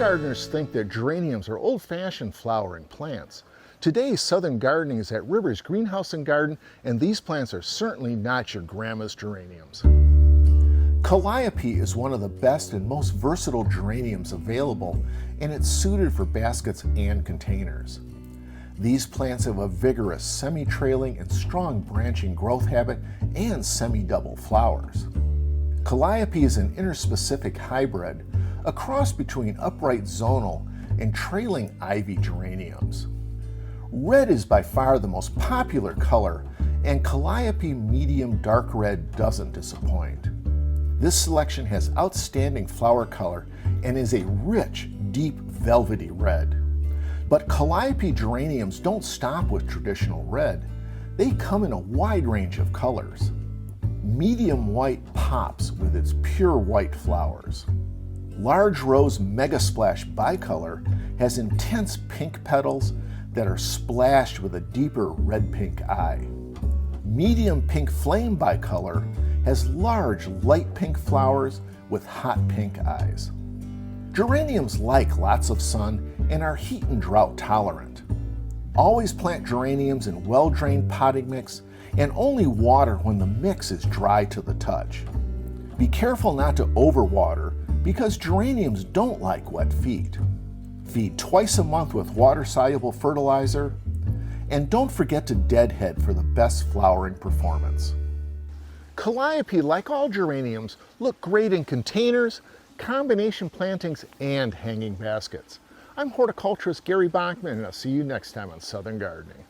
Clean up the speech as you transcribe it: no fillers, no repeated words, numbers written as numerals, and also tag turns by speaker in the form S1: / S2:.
S1: gardeners think that geraniums are old-fashioned flowering plants. Today, Southern Gardening is at Rivers Greenhouse and Garden, and these plants are certainly not your grandma's geraniums. Calliope is one of the best and most versatile geraniums available, and it's suited for baskets and containers. These plants have a vigorous, semi-trailing and strong branching growth habit and semi-double flowers. Calliope is an interspecific hybrid, a cross between upright zonal and trailing ivy geraniums. Red is by far the most popular color, and Calliope Medium Dark Red doesn't disappoint. This selection has outstanding flower color and is a rich, deep velvety red. But Calliope geraniums don't stop with traditional red. They come in a wide range of colors. Medium white pops with its pure white flowers. Large Rose Mega Splash Bicolor has intense pink petals that are splashed with a deeper red-pink eye. Medium Pink Flame Bicolor has large light pink flowers with hot pink eyes. Geraniums like lots of sun and are heat and drought tolerant. Always plant geraniums in well-drained potting mix and only water when the mix is dry to the touch. Be careful not to overwater because geraniums don't like wet feed. Feed twice a month with water-soluble fertilizer, and don't forget to deadhead for the best flowering performance. Calliope, like all geraniums, look great in containers, combination plantings, and hanging baskets. I'm horticulturist Gary Bachman, and I'll see you next time on Southern Gardening.